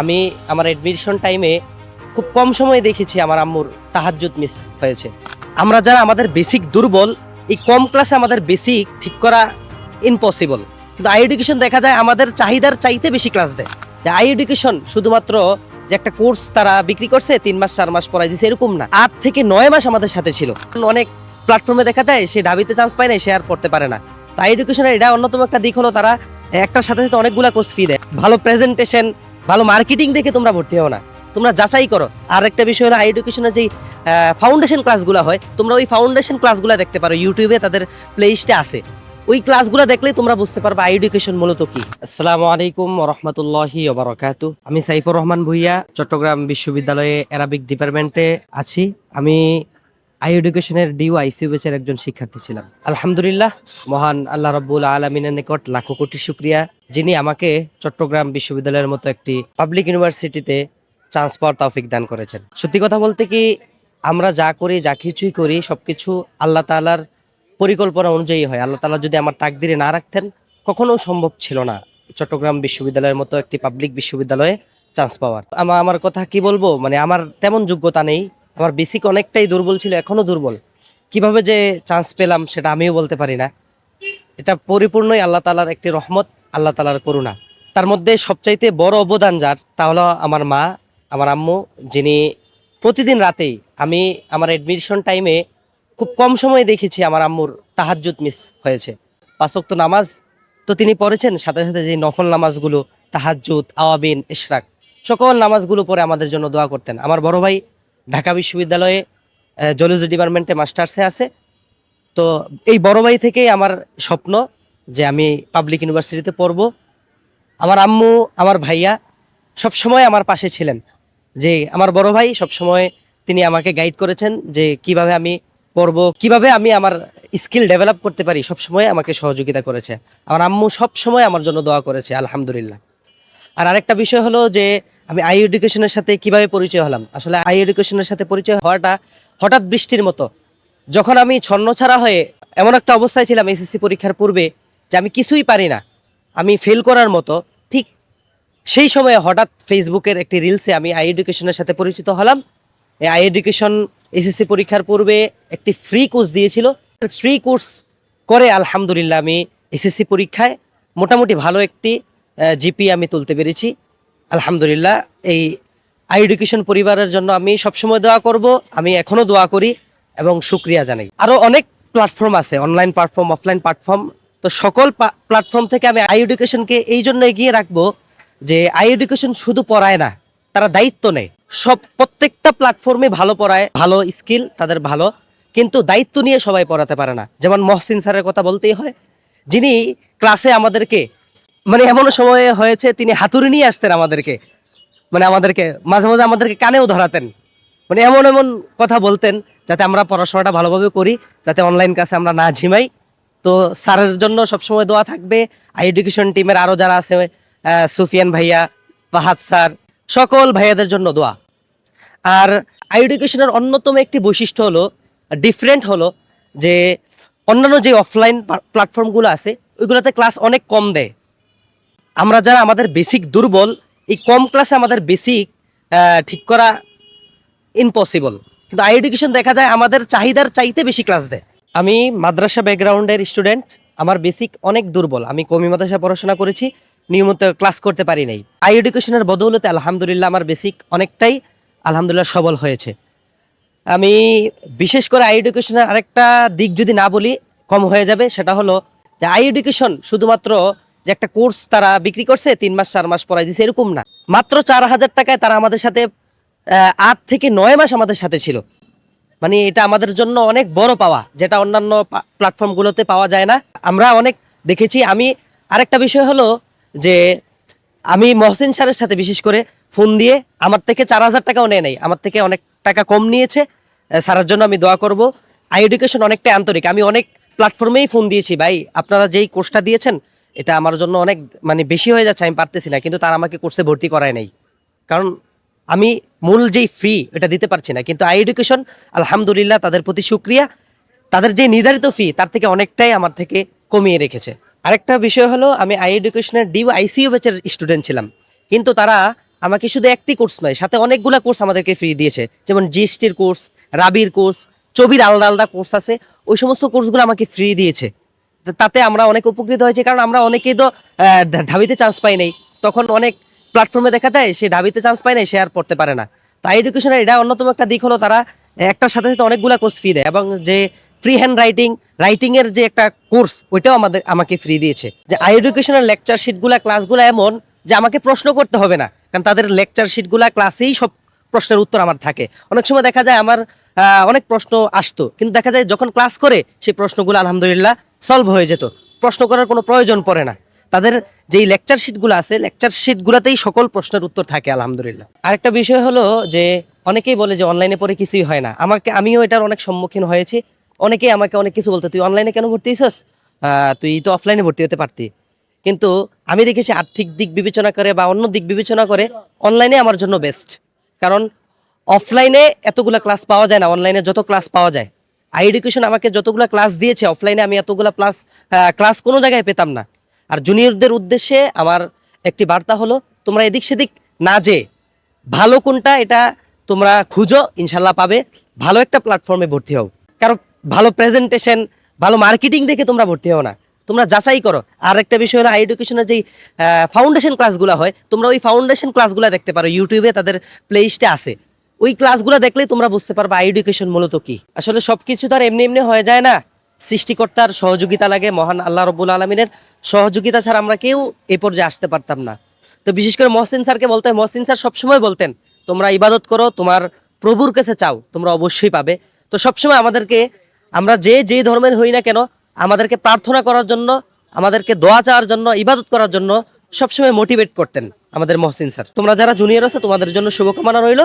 আমি আমার এডমিশন টাইমে খুব কম সময়ে দেখেছি আমার আম্মুর তাহাজ্জুদ মিস হয়েছে। আমরা যারা আমাদের বেসিক দুর্বল, এই কম ক্লাসে আমাদের বেসিক ঠিক করা ইম্পসিবল। কিন্তু আই এডুকেশন দেখা যায় আমাদের চাহিদার চাইতে বেশি ক্লাস দেয়। যে আই এডুকেশন শুধুমাত্র যে একটা কোর্স তারা বিক্রি করছে 3 মাস 4 মাস পড়াই দিচ্ছে এরকম না, 8 থেকে 9 মাস আমাদের সাথে ছিল। অনেক প্ল্যাটফর্মে দেখা যায় সে দাবিতে চান্স পায় না, সে আর পড়তে পারে না। তো আই এডুকেশনের এটা অন্যতম একটা দিক হলো তারা একটার সাথে সাথে অনেকগুলা কোর্স ফি দেয়। ভালো প্রেজেন্টেশন, ভালো মার্কেটিং দেখে তোমরা ভর্তি হও না, তোমরা যাচাই করো। আর একটা বিষয় হলো আই এডুকেশনের যেই ফাউন্ডেশন ক্লাসগুলো হয়, তোমরা ওই ফাউন্ডেশন ক্লাসগুলো দেখতে পারো, ইউটিউবে তাদের প্লে লিস্টে আছে। ওই ক্লাসগুলো দেখলেই তোমরা বুঝতে পারবে আই এডুকেশন মূলত কি। আসসালামু আলাইকুম ওয়া রাহমাতুল্লাহি ওয়া বারাকাতুহু। আমি সাইফুর রহমান ভুইয়া, চট্টগ্রাম বিশ্ববিদ্যালয়ে অ্যারাবিক ডিপার্টমেন্টে আছি। আমি আই এডুকেশনের ডিউ আইসিইউ ব্যাচের একজন শিক্ষার্থী ছিলাম। আলহামদুলিল্লাহ, মহান আল্লাহ রাব্বুল আলামিনের নিকট লাখো কোটি শুকরিয়া, যিনি আমাকে চট্টগ্রাম বিশ্ববিদ্যালয়ের মতো একটি পাবলিক ইউনিভার্সিটিতে চান্স পাওয়ার তৌফিক দান করেছেন। সত্যি কথা বলতে কি, আমরা যা করি, যা কিছুই করি, সবকিছু আল্লাহ তাআলার পরিকল্পনা অনুযায়ী হয়। আল্লাহ তাআলা যদি আমার তাকদিরে না রাখতেন, কখনো সম্ভব ছিল না চট্টগ্রাম বিশ্ববিদ্যালয়ের মতো একটি পাবলিক বিশ্ববিদ্যালয়ে চান্স পাওয়ার। আমার কথা কি বলবো, মানে আমার তেমন যোগ্যতা নেই, আমার বেসিক অনেকটাই দুর্বল ছিল, এখনো দুর্বল। কিভাবে যে চান্স পেলাম সেটা আমিও বলতে পারি না। এটা পরিপূর্ণই আল্লাহ তাআলার একটি রহমত, আল্লাহ তাআলার করুণা। তার মধ্যে সবচাইতে বড় অবদান যার, তা হলো আমার মা, আমার আম্মু, যিনি প্রতিদিন রাতেই, আমি আমার এডমিশন টাইমে খুব কম সময়ে দেখেছি আমার আম্মুর তাহাজ্জুদ মিস হয়েছে। 5 ওয়াক্ত নামাজ তো তিনি পড়েছেন, সাথে সাথে যে নফল নামাজগুলো, তাহাজ্জুদ, আওয়াবিন, ইশরাক, সকল নামাজগুলো পড়ে আমাদের জন্য দোয়া করতেন। আমার বড় ভাই ঢাকা বিশ্ববিদ্যালয়ে জুলজি ডিপার্টমেন্টে মাস্টার্সে আছে। তো এই বড় ভাই থেকেই আমার স্বপ্ন যে আমি পাবলিক ইউনিভার্সিটিতে পড়ব। আমার আম্মু, আমার ভাইয়া সবসময় আমার পাশে ছিলেন। যে আমার বড় ভাই সবসময় তিনি আমাকে গাইড করেছেন যে কিভাবে আমি পড়ব, কিভাবে আমি আমার স্কিল ডেভেলপ করতে পারি, সবসময় আমাকে সহযোগিতা করেছে। আমার আম্মু সবসময় আমার জন্য দোয়া করেছে, আলহামদুলিল্লাহ। আর আরেকটা বিষয় হলো যে আমি আই এডুকেশনের সাথে কিভাবে পরিচয় হলাম। আসলে আই এডুকেশনের সাথে পরিচয় হওয়াটা হঠাৎ বৃষ্টির মতো। যখন আমি ছন্নছাড়া হয়ে এমন একটা অবস্থায় ছিলাম এসএসসি পরীক্ষার পূর্বে যে আমি কিছুই পারি না, আমি ফেল করার মতো, ঠিক সেই সময়ে হঠাৎ ফেসবুকের একটি রিলসে আমি আই এডুকেশনের সাথে পরিচিত হলাম। এই আই এডুকেশন এসএসসি পরীক্ষার পূর্বে একটি ফ্রি কোর্স দিয়েছিল। ফ্রি কোর্স করে আলহামদুলিল্লাহ আমি এসএসসি পরীক্ষায় মোটামুটি ভালো একটি জিপি আমি তুলতে পেরেছি, আলহামদুলিল্লাহ। এই আই এডুকেশন পরিবারের জন্য আমি সবসময় দোয়া করব, আমি এখনও দোয়া করি এবং শুকরিয়া জানাই। আরও অনেক প্ল্যাটফর্ম আছে, অনলাইন প্ল্যাটফর্ম, অফলাইন প্ল্যাটফর্ম। তো সকল প্ল্যাটফর্ম থেকে আমি আই এডুকেশনকে এই জন্য এগিয়ে রাখবো যে আই এডুকেশন শুধু পড়ায় না, তারা দায়িত্ব নেয়। প্রত্যেকটা প্ল্যাটফর্মে ভালো পড়ায়, ভালো স্কিল তাদের ভালো, কিন্তু দায়িত্ব নিয়ে সবাই পড়াতে পারে না। যেমন মহসিন স্যারের কথা বলতেই হয়, যিনি ক্লাসে আমাদেরকে, মানে এমন সময়ে হয়েছে তিনি হাতুড়ি নিয়ে আসতেন আমাদেরকে, মানে আমাদেরকে মাঝে মাঝে আমাদেরকে কানেও ধরাতেন, মানে এমন এমন কথা বলতেন যাতে আমরা পড়াশোনাটা ভালোভাবে করি, যাতে অনলাইন ক্লাসে আমরা না ঝিমাই। তো স্যারের জন্য সবসময় দোয়া থাকবে। আই এডুকেশন টিমের আরও যারা আছে, সুফিয়ান ভাইয়া, ফাহাদ স্যার, সকল ভাইয়াদের জন্য দোয়া। আর আই এডুকেশনের অন্যতম একটি বৈশিষ্ট্য হলো, ডিফারেন্ট হলো যে অন্যান্য যে অফলাইন প্ল্যাটফর্মগুলো আছে ওইগুলোতে ক্লাস অনেক কম দেয়। আমরা যারা আমাদের বেসিক দুর্বল, এই কম ক্লাসে আমাদের বেসিক ঠিক করা ইম্পসিবল। কিন্তু আই এডুকেশন দেখা যায় আমাদের চাহিদার চাইতে বেশি ক্লাস দেয়। আমি মাদ্রাসা ব্যাকগ্রাউন্ডের স্টুডেন্ট, আমার বেসিক অনেক দুর্বল। আমি কমি মাদ্রাসায় পড়াশোনা করেছি, নিয়মিত ক্লাস করতে পারি নাই। আই এডুকেশনের বদৌলতে আলহামদুলিল্লাহ আমার বেসিক অনেকটাই আলহামদুলিল্লাহ সবল হয়েছে। আমি বিশেষ করে আই এডুকেশনের আরেকটা দিক যদি না বলি কম হয়ে যাবে, সেটা হলো যে আই এডুকেশন শুধুমাত্র যে একটা কোর্স তারা বিক্রি করছে 3 মাস 4 মাস পড়াই দিচ্ছে এরকম না। মাত্র 4,000 টাকায় তারা আমাদের সাথে 8 থেকে 9 মাস আমাদের সাথে ছিল। মানে এটা আমাদের জন্য অনেক বড় পাওয়া, যেটা অন্যান্য প্ল্যাটফর্মগুলোতে পাওয়া যায় না। আমরা অনেক দেখেছি। আমি আরেকটা বিষয় হলো যে আমি মহসিন স্যারের সাথে বিশেষ করে ফোন দিয়ে, আমার থেকে 4,000 টাকাও নেয় নাই, আমার থেকে অনেক টাকা কম নিয়েছে। স্যারের জন্য আমি দোয়া করব। আই এডুকেশন অনেকটাই আন্তরিক। আমি অনেক প্ল্যাটফর্মেই ফোন দিয়েছি, ভাই আপনারা যেই কোর্সটা দিয়েছেন এটা আমার জন্য অনেক মানে বেশি হয়ে যাচ্ছে, আমি পারতেছি না, কিন্তু তারা আমাকে কোর্সে ভর্তি করায় নাই, কারণ আমি মূল যেই ফি এটা দিতে পারছি না। কিন্তু আই এডুকেশন আলহামদুলিল্লাহ, তাদের প্রতি শুকরিয়া, তাদের যে নির্ধারিত ফি তার থেকে অনেকটাই আমার থেকে কমিয়ে রেখেছে। আরেকটা বিষয় হলো, আমি আই এডুকেশনের ডিউ আইসিইউ ব্যাচের স্টুডেন্ট ছিলাম, কিন্তু তারা আমাকে শুধু একটি কোর্স নয়, সাথে অনেকগুলা কোর্স আমাদেরকে ফ্রি দিয়েছে, যেমন জিএসটির কোর্স, রাবির কোর্স, চবির আলাদা আলাদা কোর্স আছে, ওই সমস্ত কোর্সগুলো আমাকে ফ্রি দিয়েছে। তাতে আমরা অনেক উপকৃত হয়েছি, কারণ আমরা অনেকেই তো ঢাবিতে চান্স পাই নাই, তখন অনেক প্ল্যাটফর্মে দেখা যায় সে ঢাবিতে চান্স পায় নাই, সে আর পড়তে পারে না। তো এডুকেশনের এটা অন্যতম একটা দিক হলো তারা একটার সাথে সাথে অনেকগুলা কোর্স ফ্রি দেয়, এবং যে ফ্রি হ্যান্ড রাইটিং এর যে একটা কোর্স, ওইটাও আমাকে ফ্রি দিয়েছে। যে আই এডুকেশনের লেকচার শিটগুলা, ক্লাসগুলো এমন যে আমাকে প্রশ্ন করতে হবে না, কারণ তাদের লেকচার শিটগুলা ক্লাসেই সব প্রশ্নের উত্তর আমার থাকে। অনেক সময় দেখা যায় আমার অনেক প্রশ্ন আসতো, কিন্তু দেখা যায় যখন ক্লাস করে সেই প্রশ্নগুলো আলহামদুলিল্লাহ সলভ হয়ে যেত, প্রশ্ন করার কোনো প্রয়োজন পড়ে না। তাদের যেই লেকচার শিটগুলো আছে, লেকচার শিটগুলোতেই সকল প্রশ্নের উত্তর থাকে আলহামদুলিল্লাহ। আরেকটা বিষয় হলো যে অনেকেই বলে যে অনলাইনে পড়ে কিছুই হয় না। আমিও এটার অনেক সম্মুখীন হয়েছি। অনেকেই আমাকে অনেক কিছু বলতো, তুই অনলাইনে কেন ভর্তি হইছস, তুই তো অফলাইনে ভর্তি হতে পারতি। কিন্তু আমি দেখেছি আর্থিক দিক বিবেচনা করে বা অন্য দিক বিবেচনা করে অনলাইনে আমার জন্য বেস্ট। কারণ অফলাইনে এতগুলা ক্লাস পাওয়া যায় না, অনলাইনে যত ক্লাস পাওয়া যায়। আই এডুকেশন আমাকে যতগুলা ক্লাস দিয়েছে, অফলাইনে আমি এতগুলা ক্লাস কোনো জায়গায় পেতাম না। আর জুনিয়রদের উদ্দেশ্যে আমার একটি বার্তা হলো, তোমরা এদিক সেদিক না যে ভালো কোনটা এটা তোমরা খুঁজো, ইনশাল্লাহ পাবে। ভালো একটা প্ল্যাটফর্মে ভর্তি হও, কারণ ভালো প্রেজেন্টেশন, ভালো মার্কেটিং দেখে তোমরা ভর্তি হও না, তোমরা যাচাই করো। আর একটা বিষয় হলো, আই এডুকেশনের যেই ফাউন্ডেশন ক্লাসগুলো হয়, তোমরা ওই ফাউন্ডেশন ক্লাসগুলো দেখতে পারো, ইউটিউবে তাদের প্লেলিস্টে আছে। ওই ক্লাসগুলো দেখলেই তোমরা বুঝতে পারবে আই এডুকেশন মূলত কি। আসলে সবকিছু তো আর এমনি এমনি হয়ে যায় না, সৃষ্টিকর্তার সহযোগিতা লাগে, মহান আল্লাহ রব্বুল আলমিনের সহযোগিতা ছাড়া আমরা কেউ এই পর্যায়ে আসতে পারতাম না। তো বিশেষ করে মহসিন স্যারকে বলতে হয়, মহসিন স্যার সবসময় বলতেন, তোমরা ইবাদত করো, তোমার প্রভুর কাছে চাও, তোমরা অবশ্যই পাবে। তো সবসময় আমাদেরকে, আমরা যে ধর্মের হই না কেন, আমাদেরকে প্রার্থনা করার জন্য, আমাদেরকে দোয়া চাওয়ার জন্য, ইবাদত করার জন্য সবসময় মোটিভেট করতেন আমাদের মহসিন স্যার। তোমরা যারা জুনিয়র আছো, তোমাদের জন্য শুভকামনা রইল।